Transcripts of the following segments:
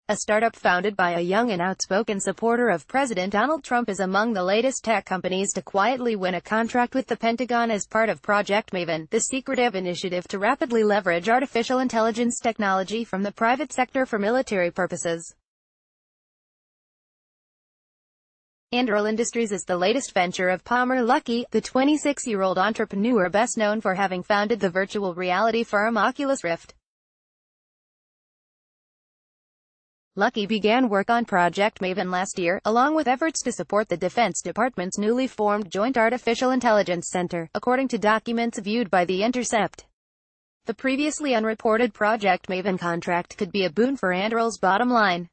A startup founded by a young and outspoken supporter of President Donald Trump is among the latest tech companies to quietly win a contract with the Pentagon as part of Project Maven, the secretive initiative to rapidly leverage artificial intelligence technology from the private sector for military purposes. Anduril Industries is the latest venture of Palmer Luckey, the 26-year-old entrepreneur best known for having founded the virtual reality firm Oculus Rift. Luckey began work on Project Maven last year, along with efforts to support the Defense Department's newly formed Joint Artificial Intelligence Center, according to documents viewed by The Intercept. The previously unreported Project Maven contract could be a boon for Anduril's bottom line.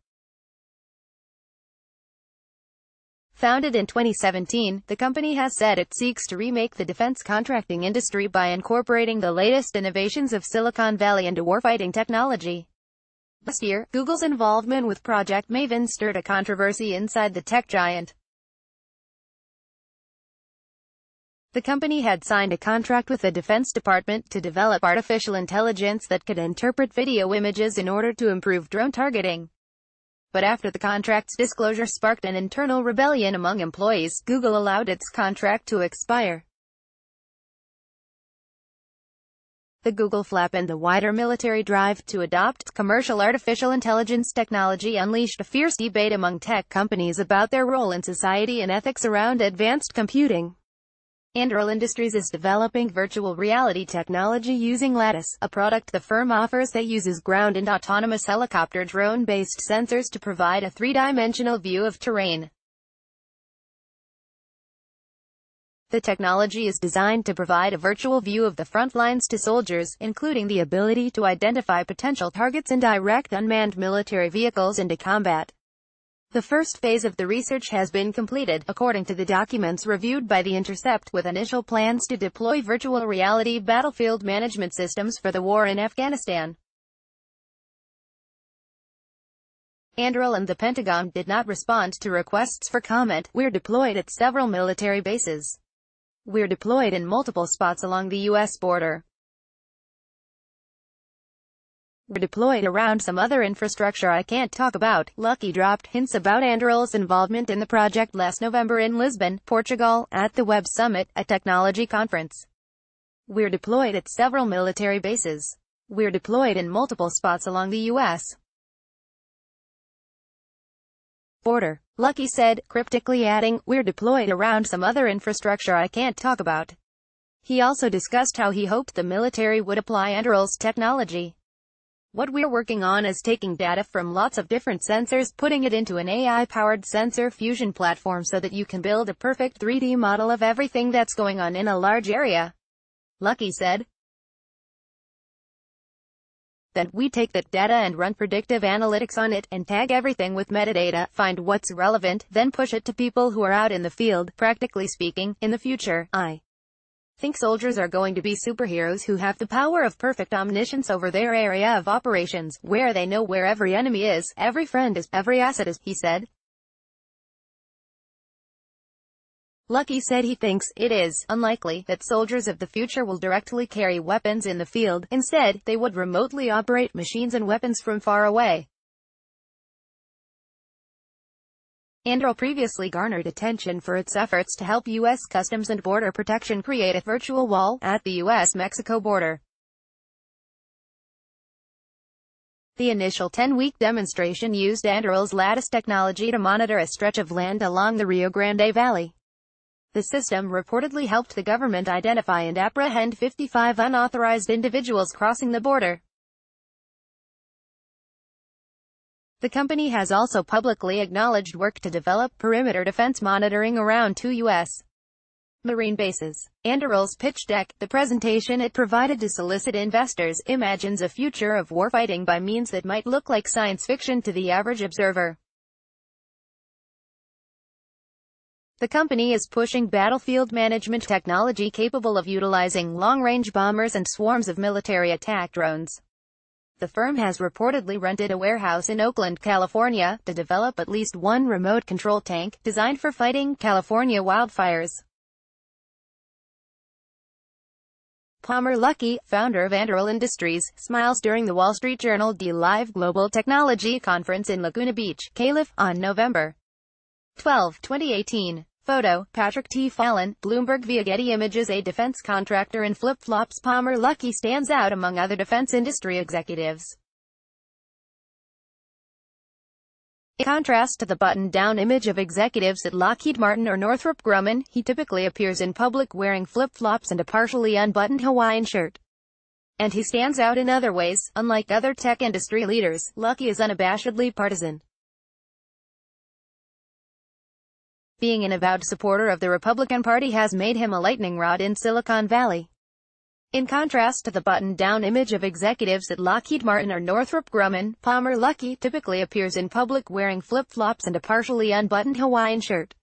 Founded in 2017, the company has said it seeks to remake the defense contracting industry by incorporating the latest innovations of Silicon Valley into warfighting technology. Last year, Google's involvement with Project Maven stirred a controversy inside the tech giant. The company had signed a contract with the Defense Department to develop artificial intelligence that could interpret video images in order to improve drone targeting. But after the contract's disclosure sparked an internal rebellion among employees, Google allowed its contract to expire. The Google flap and the wider military drive to adopt commercial artificial intelligence technology unleashed a fierce debate among tech companies about their role in society and ethics around advanced computing. Anduril Industries is developing virtual reality technology using Lattice, a product the firm offers that uses ground and autonomous helicopter drone-based sensors to provide a three-dimensional view of terrain. The technology is designed to provide a virtual view of the front lines to soldiers, including the ability to identify potential targets and direct unmanned military vehicles into combat. The first phase of the research has been completed, according to the documents reviewed by The Intercept, with initial plans to deploy virtual reality battlefield management systems for the war in Afghanistan. Anduril and the Pentagon did not respond to requests for comment. We're deployed at several military bases. We're deployed in multiple spots along the U.S. border. We're deployed around some other infrastructure I can't talk about. Luckey dropped hints about Anduril's involvement in the project last November in Lisbon, Portugal, at the Web Summit, a technology conference. We're deployed at several military bases. We're deployed in multiple spots along the U.S. border, Luckey said, cryptically adding, we're deployed around some other infrastructure I can't talk about. He also discussed how he hoped the military would apply Anduril's technology. What we're working on is taking data from lots of different sensors, putting it into an AI-powered sensor fusion platform so that you can build a perfect 3D model of everything that's going on in a large area, Luckey said. Then, we take that data and run predictive analytics on it, and tag everything with metadata, find what's relevant, then push it to people who are out in the field. Practically speaking, in the future, I think soldiers are going to be superheroes who have the power of perfect omniscience over their area of operations, where they know where every enemy is, every friend is, every asset is, he said. Luckey said he thinks it is unlikely that soldiers of the future will directly carry weapons in the field. Instead, they would remotely operate machines and weapons from far away. Anduril previously garnered attention for its efforts to help U.S. Customs and Border Protection create a virtual wall at the U.S.-Mexico border. The initial 10-week demonstration used Anduril's Lattice technology to monitor a stretch of land along the Rio Grande Valley. The system reportedly helped the government identify and apprehend 55 unauthorized individuals crossing the border. The company has also publicly acknowledged work to develop perimeter defense monitoring around 2 U.S. Marine bases. Anduril's pitch deck, the presentation it provided to solicit investors, imagines a future of warfighting by means that might look like science fiction to the average observer. The company is pushing battlefield management technology capable of utilizing long-range bombers and swarms of military attack drones. The firm has reportedly rented a warehouse in Oakland, California, to develop at least one remote control tank, designed for fighting California wildfires. Palmer Luckey, founder of Anduril Industries, smiles during the Wall Street Journal Live Global Technology Conference in Laguna Beach, Calif, on November 12, 2018. Photo, Patrick T. Fallon, Bloomberg via Getty Images. A defense contractor in flip-flops, Palmer Luckey stands out among other defense industry executives. In contrast to the buttoned-down image of executives at Lockheed Martin or Northrop Grumman, he typically appears in public wearing flip-flops and a partially unbuttoned Hawaiian shirt. And he stands out in other ways. Unlike other tech industry leaders, Luckey is unabashedly partisan. Being an avowed supporter of the Republican Party has made him a lightning rod in Silicon Valley. In contrast to the buttoned-down image of executives at Lockheed Martin or Northrop Grumman, Palmer Luckey typically appears in public wearing flip-flops and a partially unbuttoned Hawaiian shirt.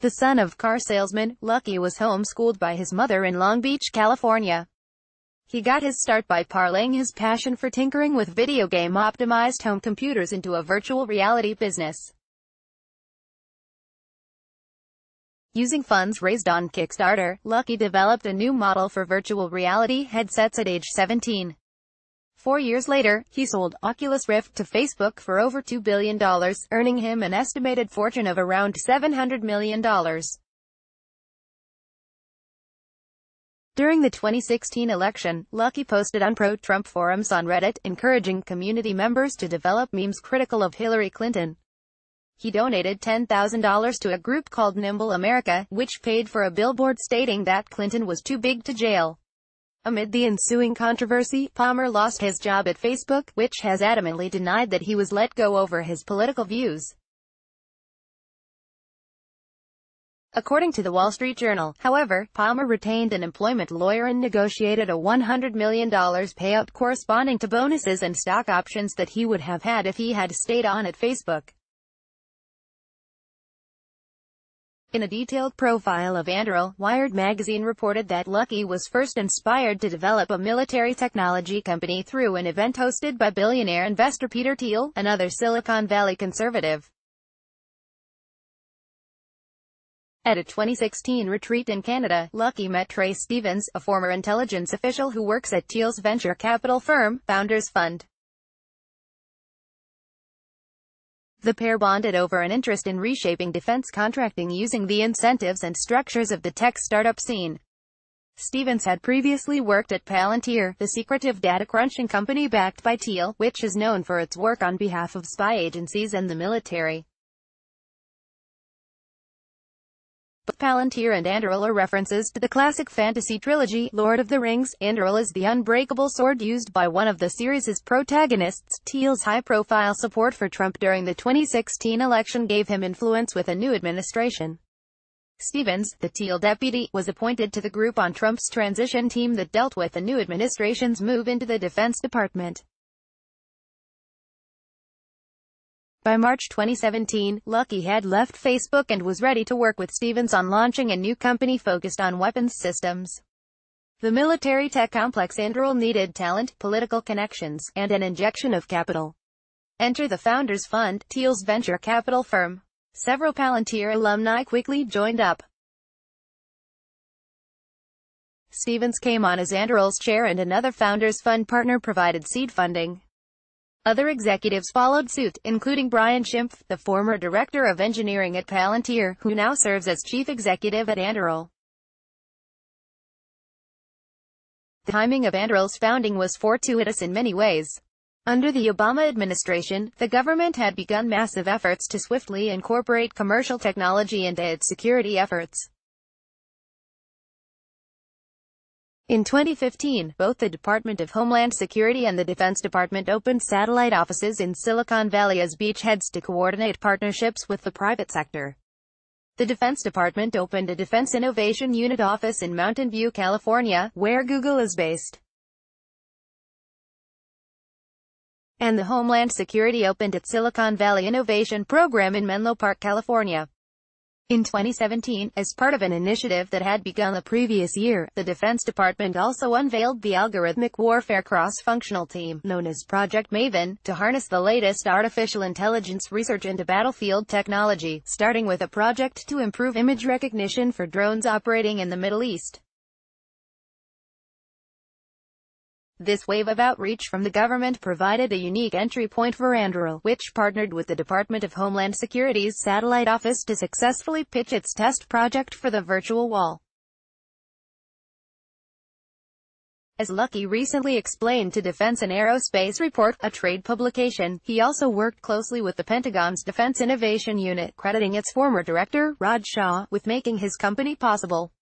The son of car salesman, Luckey was homeschooled by his mother in Long Beach, California. He got his start by parlaying his passion for tinkering with video game-optimized home computers into a virtual reality business. Using funds raised on Kickstarter, Luckey developed a new model for virtual reality headsets at age 17. 4 years later, he sold Oculus Rift to Facebook for over $2 billion, earning him an estimated fortune of around $700 million. During the 2016 election, Luckey posted on pro-Trump forums on Reddit, encouraging community members to develop memes critical of Hillary Clinton. He donated $10,000 to a group called Nimble America, which paid for a billboard stating that Clinton was too big to jail. Amid the ensuing controversy, Palmer lost his job at Facebook, which has adamantly denied that he was let go over his political views. According to the Wall Street Journal, however, Palmer retained an employment lawyer and negotiated a $100 million payout corresponding to bonuses and stock options that he would have had if he had stayed on at Facebook. In a detailed profile of Anduril, Wired magazine reported that Luckey was first inspired to develop a military technology company through an event hosted by billionaire investor Peter Thiel, another Silicon Valley conservative. At a 2016 retreat in Canada, Luckey met Trey Stevens, a former intelligence official who works at Thiel's venture capital firm, Founders Fund. The pair bonded over an interest in reshaping defense contracting using the incentives and structures of the tech startup scene. Stevens had previously worked at Palantir, the secretive data crunching company backed by Thiel, which is known for its work on behalf of spy agencies and the military. Both Palantir and Anduril are references to the classic fantasy trilogy, Lord of the Rings. Anduril is the unbreakable sword used by one of the series' protagonists. Thiel's high-profile support for Trump during the 2016 election gave him influence with a new administration. Stevens, the Thiel deputy, was appointed to the group on Trump's transition team that dealt with the new administration's move into the Defense Department. By March 2017, Luckey had left Facebook and was ready to work with Stevens on launching a new company focused on weapons systems. The military tech complex Anduril needed talent, political connections, and an injection of capital. Enter the Founders Fund, Thiel's venture capital firm. Several Palantir alumni quickly joined up. Stevens came on as Anduril's chair and another Founders Fund partner provided seed funding. Other executives followed suit, including Brian Schimpf, the former director of engineering at Palantir, who now serves as chief executive at Anduril. The timing of Anduril's founding was fortuitous in many ways. Under the Obama administration, the government had begun massive efforts to swiftly incorporate commercial technology into its security efforts. In 2015, both the Department of Homeland Security and the Defense Department opened satellite offices in Silicon Valley as beachheads to coordinate partnerships with the private sector. The Defense Department opened a Defense Innovation Unit office in Mountain View, California, where Google is based. And the Homeland Security opened its Silicon Valley Innovation Program in Menlo Park, California. In 2017, as part of an initiative that had begun the previous year, the Defense Department also unveiled the Algorithmic Warfare Cross-Functional Team, known as Project Maven, to harness the latest artificial intelligence research into battlefield technology, starting with a project to improve image recognition for drones operating in the Middle East. This wave of outreach from the government provided a unique entry point for Anduril, which partnered with the Department of Homeland Security's Satellite Office to successfully pitch its test project for the virtual wall. As Luckey recently explained to Defense and Aerospace Report, a trade publication, he also worked closely with the Pentagon's Defense Innovation Unit, crediting its former director, Raj Shah, with making his company possible.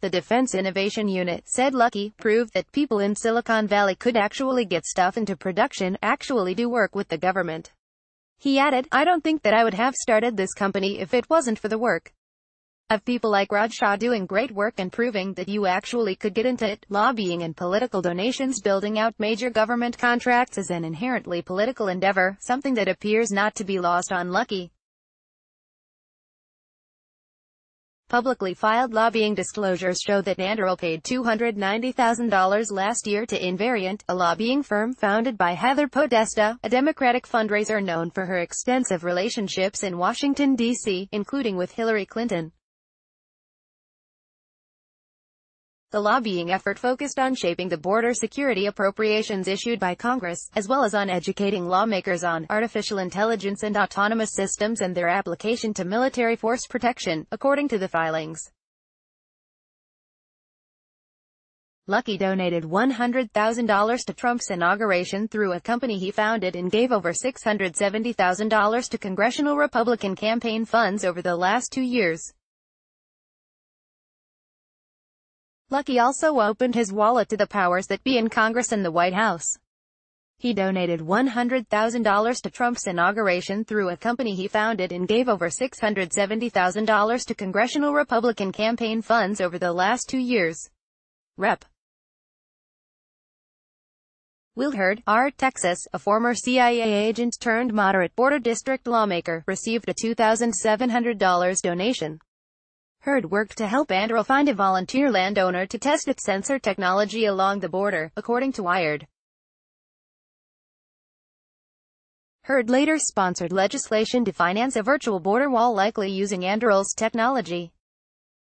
The Defense Innovation Unit, said Luckey, proved that people in Silicon Valley could actually get stuff into production, actually do work with the government. He added, "I don't think that I would have started this company if it wasn't for the work of people like Raj Shah doing great work and proving that you actually could get into it." Lobbying and political donations. Building out major government contracts is an inherently political endeavor, something that appears not to be lost on Luckey. Publicly filed lobbying disclosures show that Anduril paid $290,000 last year to Invariant, a lobbying firm founded by Heather Podesta, a Democratic fundraiser known for her extensive relationships in Washington, D.C., including with Hillary Clinton. The lobbying effort focused on shaping the border security appropriations issued by Congress, as well as on educating lawmakers on artificial intelligence and autonomous systems and their application to military force protection, according to the filings. Luckey donated $100,000 to Trump's inauguration through a company he founded and gave over $670,000 to congressional Republican campaign funds over the last 2 years. Luckey also opened his wallet to the powers that be in Congress and the White House. He donated $100,000 to Trump's inauguration through a company he founded and gave over $670,000 to congressional Republican campaign funds over the last 2 years. Rep. Will Hurd, R. Texas, a former CIA agent turned moderate border district lawmaker, received a $2,700 donation. Hurd worked to help Anduril find a volunteer landowner to test its sensor technology along the border, according to Wired. Hurd later sponsored legislation to finance a virtual border wall, likely using Anduril's technology.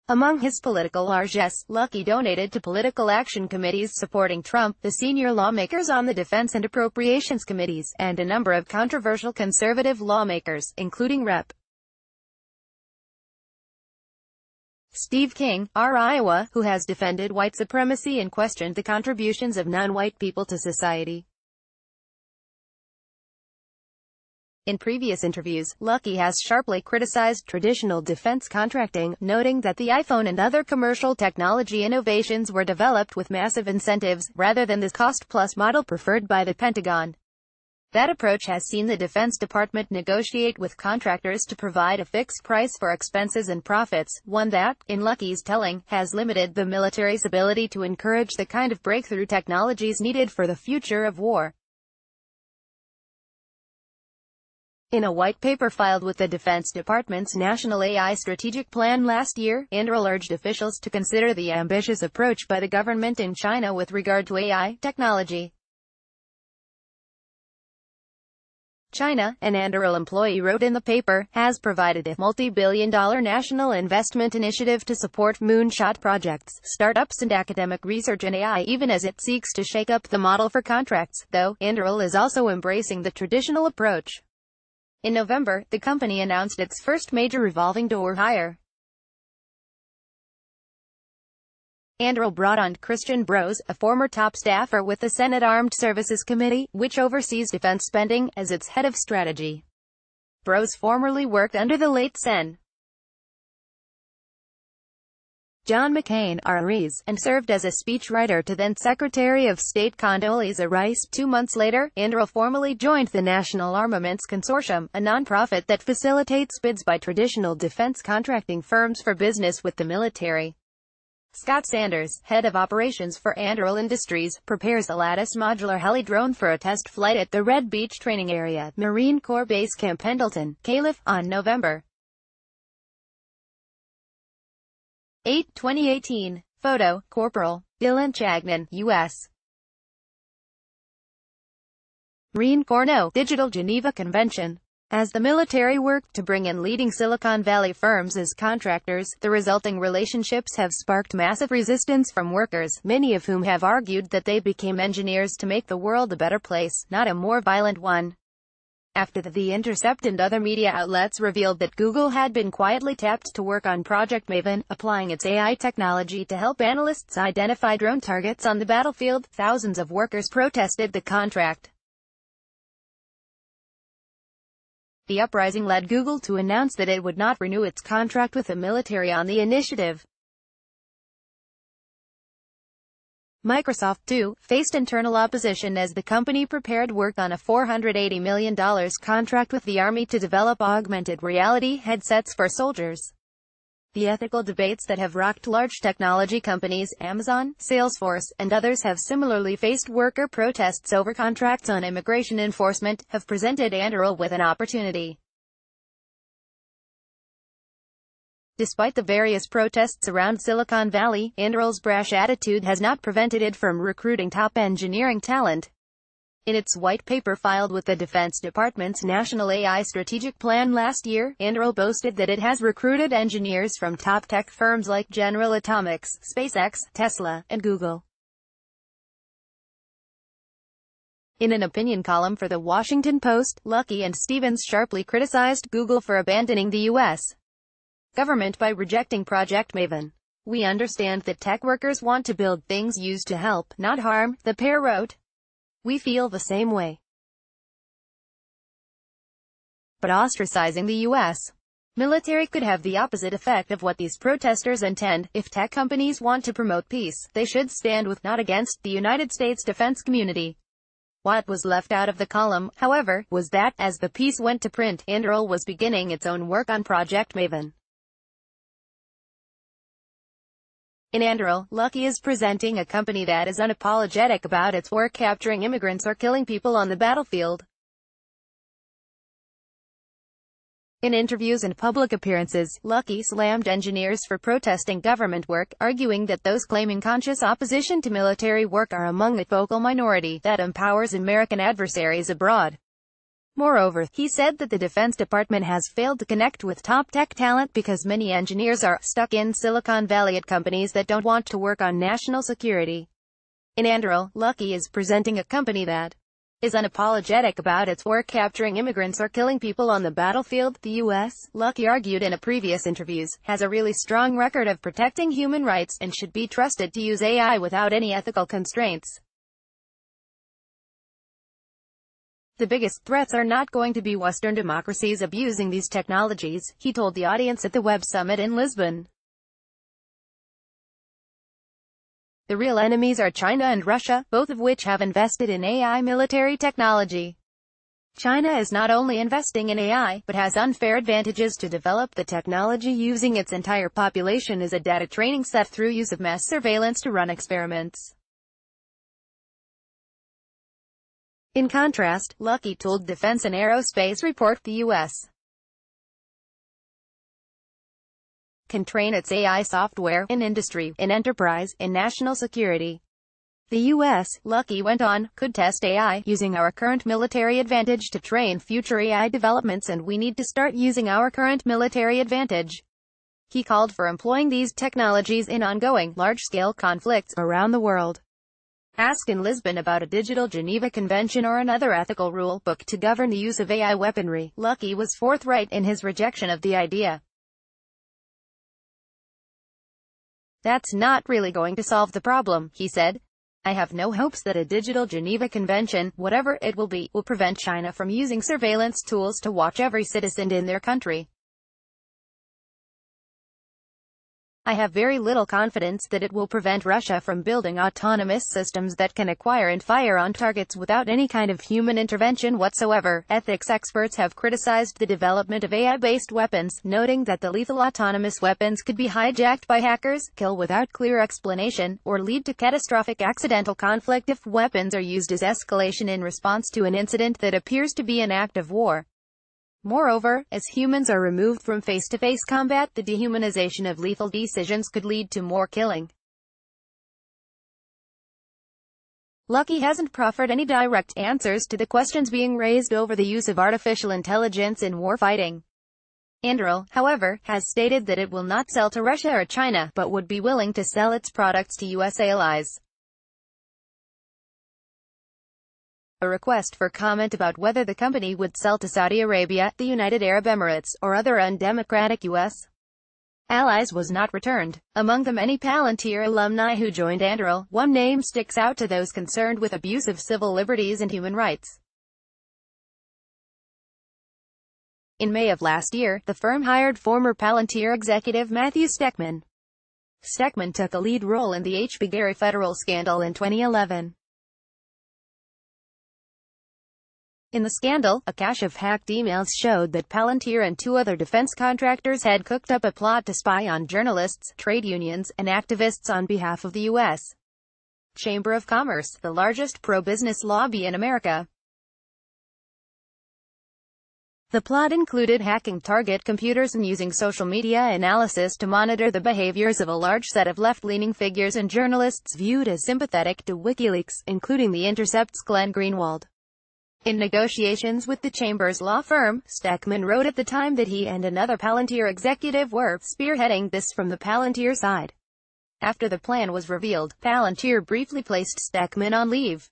Among his political largesse, Luckey donated to political action committees supporting Trump, the senior lawmakers on the Defense and Appropriations committees, and a number of controversial conservative lawmakers, including Rep. Steve King, R. Iowa, who has defended white supremacy and questioned the contributions of non-white people to society. In previous interviews, Luckey has sharply criticized traditional defense contracting, noting that the iPhone and other commercial technology innovations were developed with massive incentives, rather than the cost-plus model preferred by the Pentagon. That approach has seen the Defense Department negotiate with contractors to provide a fixed price for expenses and profits, one that, in Luckey's telling, has limited the military's ability to encourage the kind of breakthrough technologies needed for the future of war. In a white paper filed with the Defense Department's National AI Strategic Plan last year, Anduril urged officials to consider the ambitious approach by the government in China with regard to AI technology. China, an Anduril employee wrote in the paper, has provided a multi-billion-dollar national investment initiative to support moonshot projects, startups and academic research in AI, even as it seeks to shake up the model for contracts, though Anduril is also embracing the traditional approach. In November, the company announced its first major revolving door hire. Anduril brought on Christian Brose, a former top staffer with the Senate Armed Services Committee, which oversees defense spending, as its head of strategy. Brose formerly worked under the late Sen. John McCain, R.S., and served as a speechwriter to then Secretary of State Condoleezza Rice. 2 months later, Anduril formally joined the National Armaments Consortium, a nonprofit that facilitates bids by traditional defense contracting firms for business with the military. Scott Sanders, head of operations for Anduril Industries, prepares the latest modular heli drone for a test flight at the Red Beach Training Area, Marine Corps Base Camp Pendleton, Calif, on November 8, 2018. Photo, Corporal Dylan Chagnon, U.S. Marine Corps. No. Digital Geneva Convention. As the military worked to bring in leading Silicon Valley firms as contractors, the resulting relationships have sparked massive resistance from workers, many of whom have argued that they became engineers to make the world a better place, not a more violent one. After The Intercept and other media outlets revealed that Google had been quietly tapped to work on Project Maven, applying its AI technology to help analysts identify drone targets on the battlefield, thousands of workers protested the contract. The uprising led Google to announce that it would not renew its contract with the military on the initiative. Microsoft, too, faced internal opposition as the company prepared work on a $480 million contract with the Army to develop augmented reality headsets for soldiers. The ethical debates that have rocked large technology companies, Amazon, Salesforce, and others have similarly faced worker protests over contracts on immigration enforcement, have presented Anduril with an opportunity. Despite the various protests around Silicon Valley, Anduril's brash attitude has not prevented it from recruiting top engineering talent. In its white paper filed with the Defense Department's National AI Strategic Plan last year, Anduril boasted that it has recruited engineers from top tech firms like General Atomics, SpaceX, Tesla, and Google. In an opinion column for The Washington Post, Luckey and Stevens sharply criticized Google for abandoning the U.S. government by rejecting Project Maven. "We understand that tech workers want to build things used to help, not harm," the pair wrote. "We feel the same way. But ostracizing the U.S. military could have the opposite effect of what these protesters intend. If tech companies want to promote peace, they should stand with, not against, the United States defense community." What was left out of the column, however, was that, as the piece went to print, Anduril was beginning its own work on Project Maven. In Anduril, Luckey is presenting a company that is unapologetic about its work capturing immigrants or killing people on the battlefield. In interviews and public appearances, Luckey slammed engineers for protesting government work, arguing that those claiming conscious opposition to military work are among a vocal minority that empowers American adversaries abroad. Moreover, he said that the Defense Department has failed to connect with top tech talent because many engineers are stuck in Silicon Valley at companies that don't want to work on national security. In Anduril, Luckey is presenting a company that is unapologetic about its work capturing immigrants or killing people on the battlefield. The U.S., Luckey argued in a previous interviews, has a really strong record of protecting human rights, and should be trusted to use AI without any ethical constraints. "The biggest threats are not going to be Western democracies abusing these technologies," he told the audience at the Web Summit in Lisbon. "The real enemies are China and Russia, both of which have invested in AI military technology. China is not only investing in AI, but has unfair advantages to develop the technology using its entire population as a data training set through use of mass surveillance to run experiments." In contrast, Luckey told Defense and Aerospace Report the U.S. can train its AI software, in industry, in enterprise, in national security. The U.S., Luckey went on, could test AI, using our current military advantage to train future AI developments, and we need to start using our current military advantage. He called for employing these technologies in ongoing, large-scale conflicts around the world. Asked in Lisbon about a digital Geneva Convention or another ethical rule book to govern the use of AI weaponry, Luckey was forthright in his rejection of the idea. "That's not really going to solve the problem," he said. "I have no hopes that a digital Geneva Convention, whatever it will be, will prevent China from using surveillance tools to watch every citizen in their country. I have very little confidence that it will prevent Russia from building autonomous systems that can acquire and fire on targets without any kind of human intervention whatsoever. Ethics experts have criticized the development of AI-based weapons, noting that the lethal autonomous weapons could be hijacked by hackers, kill without clear explanation, or lead to catastrophic accidental conflict if weapons are used as escalation in response to an incident that appears to be an act of war. Moreover, as humans are removed from face-to-face combat, the dehumanization of lethal decisions could lead to more killing. Luckey hasn't proffered any direct answers to the questions being raised over the use of artificial intelligence in warfighting. Anduril, however, has stated that it will not sell to Russia or China, but would be willing to sell its products to U.S. allies. A request for comment about whether the company would sell to Saudi Arabia, the United Arab Emirates, or other undemocratic U.S. allies was not returned. Among the many Palantir alumni who joined Anduril, one name sticks out to those concerned with abuse of civil liberties and human rights. In May of last year, the firm hired former Palantir executive Matthew Steckman. Steckman took a lead role in the HB Gary federal scandal in 2011. In the scandal, a cache of hacked emails showed that Palantir and two other defense contractors had cooked up a plot to spy on journalists, trade unions, and activists on behalf of the U.S. Chamber of Commerce, the largest pro-business lobby in America. The plot included hacking target computers and using social media analysis to monitor the behaviors of a large set of left-leaning figures and journalists viewed as sympathetic to WikiLeaks, including The Intercept's Glenn Greenwald. In negotiations with the Chamber's law firm, Steckman wrote at the time that he and another Palantir executive were spearheading this from the Palantir side. After the plan was revealed, Palantir briefly placed Steckman on leave.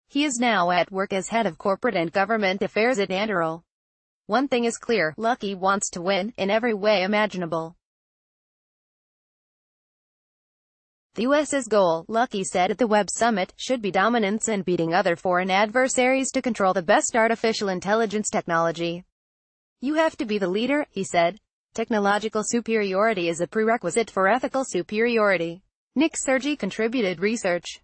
He is now at work as head of corporate and government affairs at Anduril. One thing is clear, Luckey wants to win, in every way imaginable. The U.S.'s goal, Luckey said at the Web Summit, should be dominance and beating other foreign adversaries to control the best artificial intelligence technology. You have to be the leader, he said. Technological superiority is a prerequisite for ethical superiority. Nick Sergi contributed research.